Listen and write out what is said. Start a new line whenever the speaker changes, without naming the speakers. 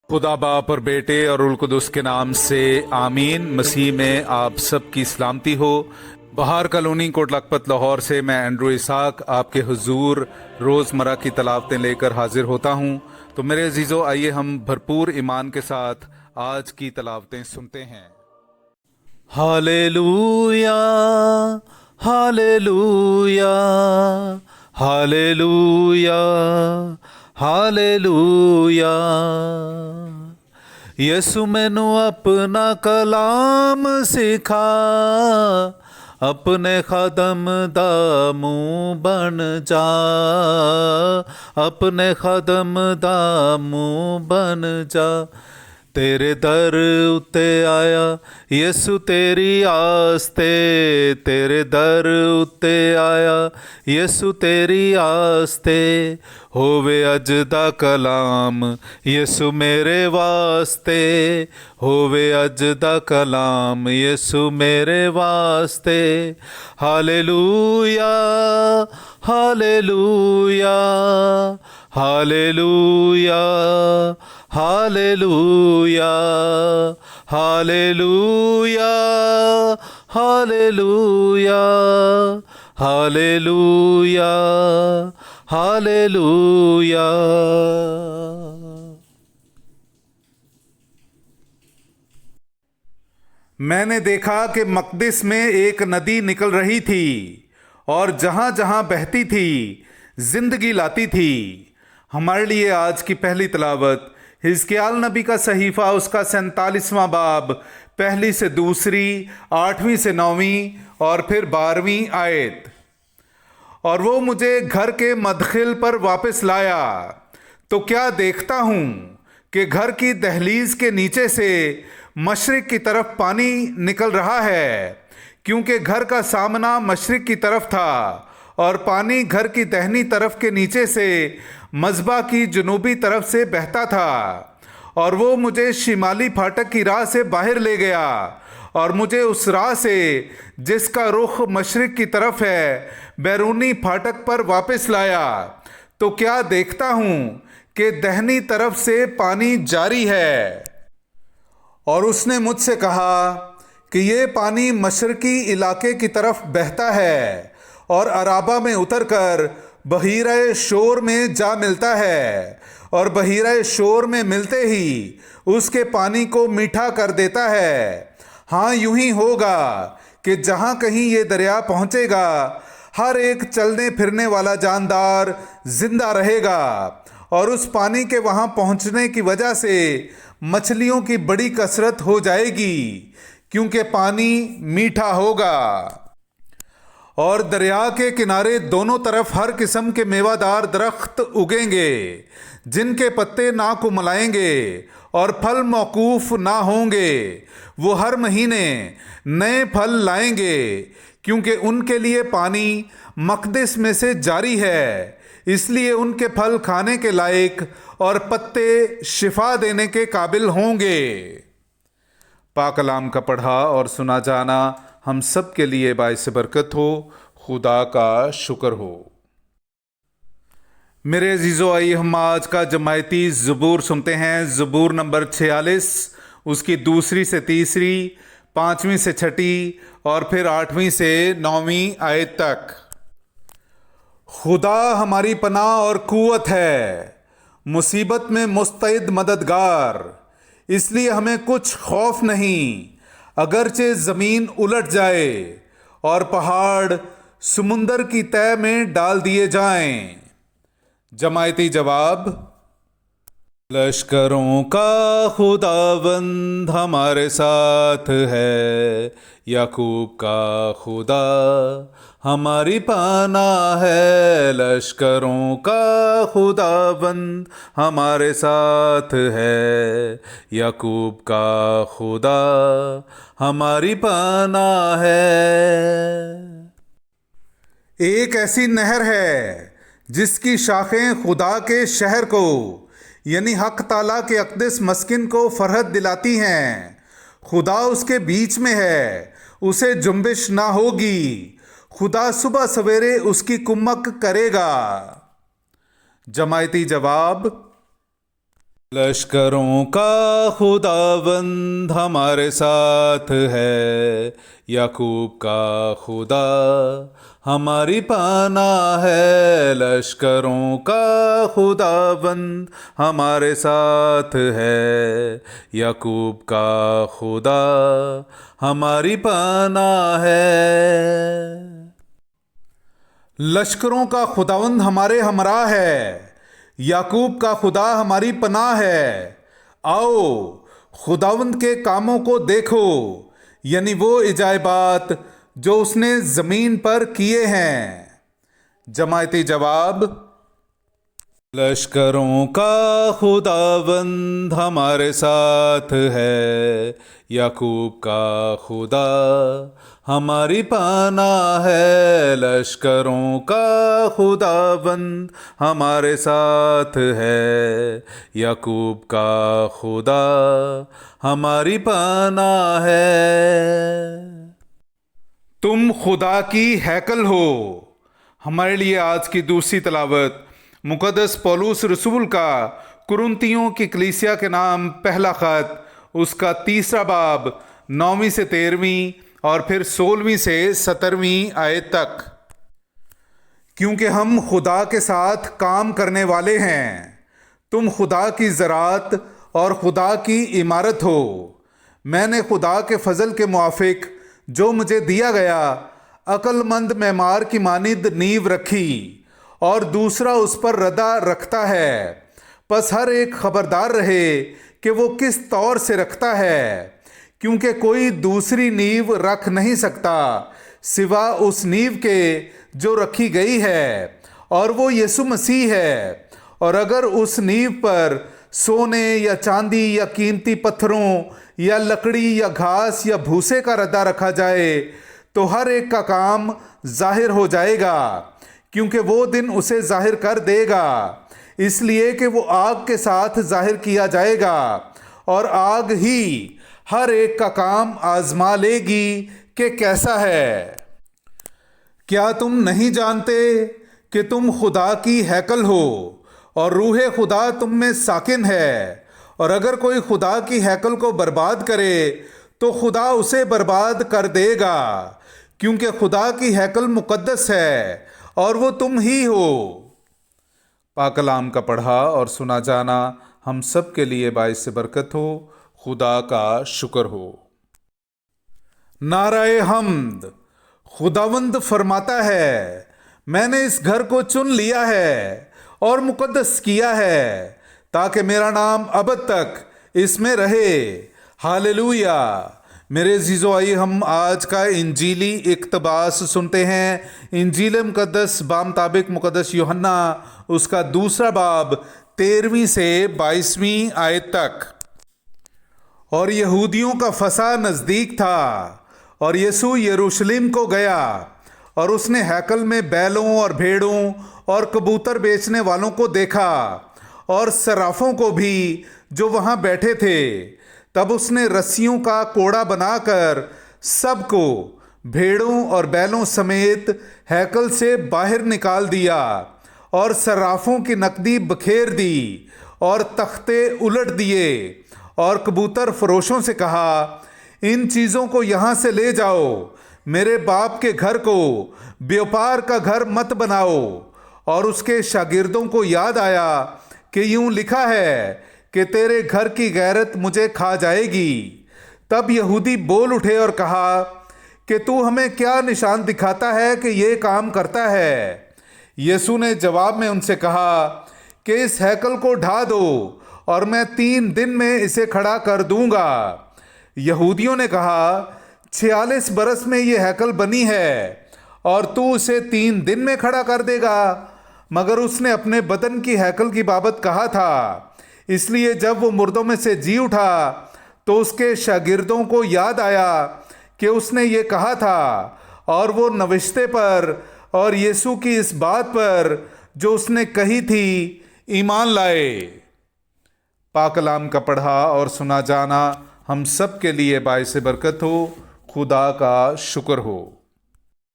खुदा बाप और बेटे और उल कुदस के नाम से आमीन। मसीह में आप सब की सलामती हो। बहार कॉलोनी कोट लखपत लाहौर से मैं एंड्रू इसाक आपके हुजूर रोज़मर्रा की तलावतें लेकर हाजिर होता हूँ। तो मेरे अजीज़ों, आइए हम भरपूर ईमान के साथ आज की तलावतें सुनते हैं। Hallelujah, hallelujah, hallelujah, hallelujah. Yesu मैनू अपना कलाम सिखा, अपने खादम दा मुंह बन जा, अपने खादम दा मुंह बन जा। तेरे दर उत्ते आया यसु तेरी आस्ते, तेरे दर उत्ते आया यसु तेरी आस्ते। होवे अज दा कलाम यसु मेरे वास्ते, होवे अज दा कलाम यसु मेरे वास्ते। Hallelujah, hallelujah, hallelujah, hallelujah, hallelujah, hallelujah, hallelujah, hallelujah. मैंने देखा कि मकदिस में एक नदी निकल रही थी और जहां जहां बहती थी जिंदगी लाती थी। हमारे लिए आज की पहली तलावत हिजकिय्याल नबी का सहीफा, उसका 47वां बाब, पहली से दूसरी, 8वीं से 9वीं और फिर 12वीं आयत। और वो मुझे घर के मदखिल पर वापस लाया, तो क्या देखता हूँ कि घर की दहलीज के नीचे से मशरिक की तरफ पानी निकल रहा है, क्योंकि घर का सामना मशरिक की तरफ था और पानी घर की दाहिनी तरफ के नीचे से मज़बा की जनूबी तरफ से बहता था। और वो मुझे शिमाली फाटक की राह से बाहर ले गया और मुझे उस राह से जिसका रुख मशरिक की तरफ है बैरूनी फाटक पर वापस लाया। तो क्या देखता हूँ कि दाहिनी तरफ से पानी जारी है। और उसने मुझसे कहा कि ये पानी मशरकी इलाके की तरफ बहता है और अराबा में उतरकर बहीरा शोर में जा मिलता है, और बहीरा शोर में मिलते ही उसके पानी को मीठा कर देता है। हाँ, यूं ही होगा कि जहाँ कहीं ये दरिया पहुँचेगा हर एक चलने फिरने वाला जानदार जिंदा रहेगा, और उस पानी के वहाँ पहुँचने की वजह से मछलियों की बड़ी कसरत हो जाएगी, क्योंकि पानी मीठा होगा। और दरिया के किनारे दोनों तरफ हर किस्म के मेवादार दरख्त उगेंगे, जिनके पत्ते ना कुमलाएंगे और फल मौकूफ ना होंगे। वो हर महीने नए फल लाएंगे, क्योंकि उनके लिए पानी मकदिस में से जारी है, इसलिए उनके फल खाने के लायक और पत्ते शिफा देने के काबिल होंगे। पाक कलाम का पढ़ा और सुना जाना हम सब के लिए बाइस बरकत हो। खुदा का शुक्र हो। मेरे अजीज़ों, आइए हम आज का जमायती ज़बूर सुनते हैं। ज़बूर नंबर 46, उसकी दूसरी से तीसरी, 5वीं से 6ठी और फिर 8वीं से 9वीं आयत तक। खुदा हमारी पनाह और कुव्वत है, मुसीबत में मुस्तैद मददगार, इसलिए हमें कुछ खौफ नहीं। अगरचे ज़मीन उलट जाए और पहाड़ समुंदर की तह में डाल दिए जाएं। जमायती जवाब। लश्करों का खुदावंद हमारे साथ है, याकूब का खुदा हमारी पनाह है। लश्करों का खुदावंद हमारे साथ है, याकूब का खुदा हमारी पनाह है। एक ऐसी नहर है जिसकी शाखें खुदा के शहर को, यानी हक ताला के अक़दस मस्किन को फरहत दिलाती हैं। खुदा उसके बीच में है, उसे जुम्बिश ना होगी। खुदा सुबह सवेरे उसकी कुम्मक करेगा। जमायती जवाब। लश्करों का खुदावंद हमारे साथ है, याकूब का खुदा हमारी पनाह है। लश्करों का खुदावंद हमारे साथ है, याकूब का खुदा हमारी पनाह है। लश्करों का खुदावंद हमारे हमरा है, याकूब का खुदा हमारी पनाह है। आओ खुदावंद के कामों को देखो, यानी वो इजायबात जो उसने ज़मीन पर किए हैं। जमायती जवाब, लश्करों का खुदावंद हमारे साथ है, याकूब का खुदा हमारी पनाह है। लश्करों का खुदावंद हमारे साथ है, याकूब का खुदा हमारी पनाह है। तुम खुदा की हैकल हो। हमारे लिए आज की दूसरी तलावत मुक़द्दस पौलुस रसूल का कुरिन्थियों की कलीसिया के नाम पहला ख़त, उसका 3 बाब 9वीं से 13वीं और फिर 16वीं से 17वीं आयत तक। क्योंकि हम खुदा के साथ काम करने वाले हैं, तुम खुदा की ज़राअत और खुदा की इमारत हो। मैंने खुदा के फजल के मुआफिक जो मुझे दिया गया अक्लमंद मेमार की मानिंद नींव रखी, और दूसरा उस पर रदा रखता है। बस हर एक खबरदार रहे कि वो किस तौर से रखता है, क्योंकि कोई दूसरी नींव रख नहीं सकता सिवा उस नींव के जो रखी गई है, और वो यीशु मसीह है। और अगर उस नींव पर सोने या चांदी या कीमती पत्थरों या लकड़ी या घास या भूसे का रद्दा रखा जाए तो हर एक का काम जाहिर हो जाएगा, क्योंकि वो दिन उसे जाहिर कर देगा। इसलिए कि वो आग के साथ जाहिर किया जाएगा, और आग ही हर एक का काम आजमा लेगी कि कैसा है। क्या तुम नहीं जानते कि तुम खुदा की हैकल हो और रूह खुदा तुम में साकिन है? और अगर कोई खुदा की हैकल को बर्बाद करे तो खुदा उसे बर्बाद कर देगा, क्योंकि खुदा की हैकल मुक़द्दस है और वो तुम ही हो। पाक कलाम का पढ़ा और सुना जाना हम सब के लिए बाइस बरकत हो। खुदा का शुक्र हो। नाराए हम्द। खुदावंद फरमाता है, मैंने इस घर को चुन लिया है और मुक़द्दस किया है, ताकि मेरा नाम अबद तक इसमें रहे। हालेलुया। मेरे अज़ीज़ों, आइए हम आज का इंजीली इक़्तिबास सुनते हैं। इंजील मुक़द्दस बामुताबिक मुक़द्दस यूहन्ना, उसका 2 बाब 13वीं से 22वीं आयत तक। और यहूदियों का फसा नज़दीक था, और यीशु यरूशलेम को गया, और उसने हैकल में बैलों और भेड़ों और कबूतर बेचने वालों को देखा, और सराफों को भी जो वहाँ बैठे थे। तब उसने रस्सियों का कोड़ा बनाकर सबको भेड़ों और बैलों समेत हैकल से बाहर निकाल दिया, और सराफों की नकदी बखेर दी, और तख्ते उलट दिए, और कबूतर फरोशों से कहा, इन चीज़ों को यहाँ से ले जाओ, मेरे बाप के घर को व्यापार का घर मत बनाओ। और उसके शागिर्दों को याद आया कि यूं लिखा है कि तेरे घर की गैरत मुझे खा जाएगी। तब यहूदी बोल उठे और कहा कि तू हमें क्या निशान दिखाता है कि ये काम करता है? यीशु ने जवाब में उनसे कहा कि इस हैकल को ढा दो और मैं 3 दिन में इसे खड़ा कर दूंगा। यहूदियों ने कहा, 46 बरस में ये हैकल बनी है और तू उसे 3 दिन में खड़ा कर देगा? मगर उसने अपने बदन की हैकल की बाबत कहा था। इसलिए जब वो मुर्दों में से जी उठा तो उसके शागिर्दों को याद आया कि उसने ये कहा था, और वो नविश्ते पर और यीशु की इस बात पर जो उसने कही थी ईमान लाए। पाक कलाम का पढ़ा और सुना जाना हम सब के लिए बाइस बरकत हो। खुदा का शुक्र हो।